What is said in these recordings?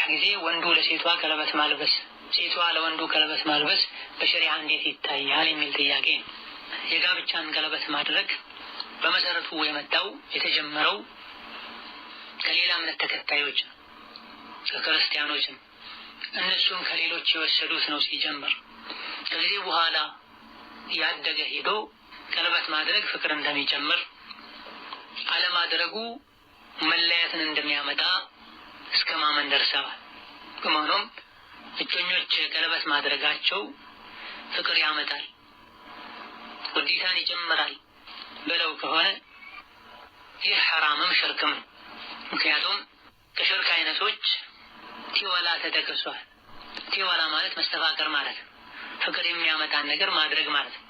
ኒካህ ጊዜ ወንዱ ለሴቷ ቀለበት ማልበስ፣ ሴቷ ለወንዱ ቀለበት ማልበስ በሸሪዓ እንዴት ይታያል የሚል ጥያቄ ነው። የጋብቻን ቀለበት ማድረግ በመሰረቱ የመጣው የተጀመረው ከሌላ እምነት ተከታዮች ነው፣ ከክርስቲያኖች ነው። እነሱም ከሌሎች የወሰዱት ነው ሲጀምር። ከጊዜ በኋላ ያደገ ሄዶ ቀለበት ማድረግ ፍቅር እንደሚጨምር፣ አለማድረጉ መለያየትን እንደሚያመጣ እስከ ማመን ደርሰዋል። በመሆኑም እጮኞች ቀለበት ማድረጋቸው ፍቅር ያመጣል፣ ውዴታን ይጨምራል ብለው ከሆነ ይህ ሐራምም ሽርክም ነው። ምክንያቱም ከሽርክ አይነቶች ቲወላ ተጠቅሷል። ቲወላ ማለት መስተፋቅር ማለት ነው። ፍቅር የሚያመጣን ነገር ማድረግ ማለት ነው።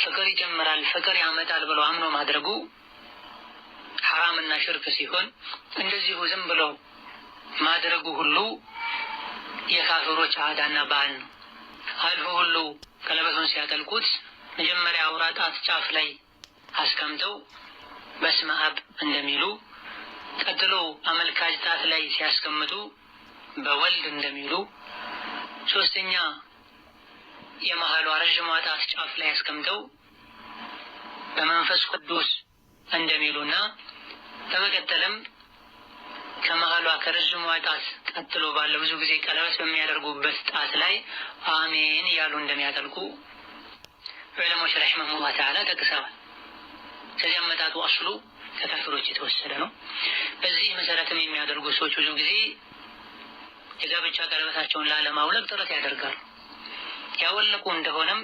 ፍቅር ይጨምራል፣ ፍቅር ያመጣል ብሎ አምኖ ማድረጉ ሐራምና ሽርክ ሲሆን፣ እንደዚሁ ዝም ብሎ ማድረጉ ሁሉ የካፍሮች አዳና ባህል ነው። አልፎ ሁሉ ቀለበቱን ሲያጠልቁት መጀመሪያ አውራ ጣት ጫፍ ላይ አስቀምጠው በስመ አብ እንደሚሉ፣ ቀጥሎ አመልካች ጣት ላይ ሲያስቀምጡ በወልድ እንደሚሉ፣ ሶስተኛ የመሃሏ ረዥሟ ጣት ጫፍ ላይ አስቀምጠው በመንፈስ ቅዱስ እንደሚሉና በመቀጠልም ከመሃሏ ከረዥሟ ጣት ቀጥሎ ባለው ብዙ ጊዜ ቀለበት በሚያደርጉበት ጣት ላይ አሜን እያሉ እንደሚያጠልቁ ዑለሞች ረሒመሁሙላህ ተዓላ ጠቅሰዋል። ከዚህ አመጣጡ አስሉ ከካፍሮች የተወሰደ ነው። በዚህ መሰረትም የሚያደርጉ ሰዎች ብዙ ጊዜ የጋብቻ ቀለበታቸውን ላለማውለቅ ጥረት ያደርጋሉ። ያወለቁ እንደሆነም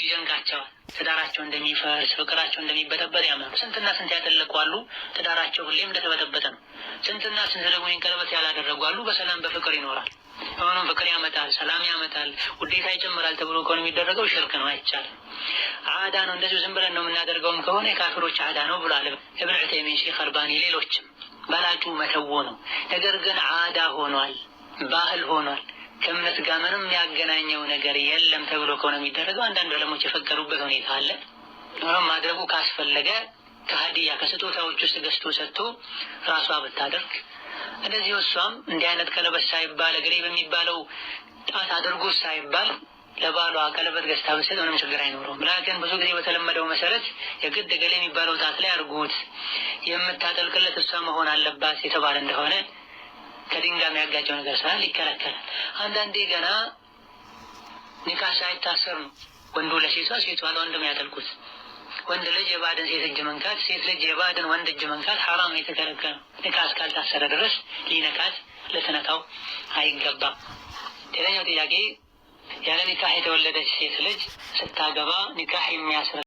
ይደንቃቸዋል። ትዳራቸው እንደሚፈርስ፣ ፍቅራቸው እንደሚበጠበጥ ያምናሉ። ስንትና ስንት ያጠለቁ አሉ፣ ትዳራቸው ሁሌም እንደተበጠበጠ ነው። ስንትና ስንት ደግሞ ቀለበት ያላደረጉ አሉ፣ በሰላም በፍቅር ይኖራል። ሆኖም ፍቅር ያመጣል፣ ሰላም ያመጣል፣ ውዴታ ይጨምራል ተብሎ ከሆነ የሚደረገው ሽርክ ነው፣ አይቻልም። አዳ ነው። እንደዚሁ ዝም ብለን ነው የምናደርገውም ከሆነ የካፍሮች አዳ ነው ብሏል ኢብኑ ዑተይሚን፣ ሼኽ አልባኒ፣ ሌሎችም። በላጩ መተው ነው። ነገር ግን አዳ ሆኗል፣ ባህል ሆኗል፣ ከእምነት ጋር ምንም ያገናኘው ነገር የለም ተብሎ ከሆነ የሚደረገው አንዳንድ ዑለሞች የፈቀዱበት ሁኔታ አለ። ሆኖም ማድረጉ ካስፈለገ ከሀዲያ ከስጦታዎች ውስጥ ገዝቶ ሰጥቶ ራሷ ብታደርግ፣ እንደዚህ እሷም እንዲህ አይነት ቀለበት ሳይባል እግሬ በሚባለው ጣት አድርጎ ሳይባል ለባሏ ቀለበት ገዝታ ብትሰጥ ምንም ችግር አይኖረውም። ላኪን ብዙ ጊዜ በተለመደው መሰረት የግድ እገሌ የሚባለው ጣት ላይ አድርጉት፣ የምታጠልቅለት እሷ መሆን አለባት የተባለ እንደሆነ ከድንጋይ የሚያጋጨው ነገር ስላለ ይከለከላል። አንዳንዴ ገና ኒካህ ሳይታሰር ነው ወንዱ ለሴቷ፣ ሴቷ ለወንድ የሚያጠልቁት። ወንድ ልጅ የባዕድን ሴት እጅ መንካት፣ ሴት ልጅ የባዕድን ወንድ እጅ መንካት ሐራም የተከለከለ። ኒካህ እስካልታሰረ ድረስ ሊነካት ልትነካው አይገባም። ሌላኛው ጥያቄ ያለ ኒካህ የተወለደች ሴት ልጅ ስታገባ ኒካህ የሚያስረ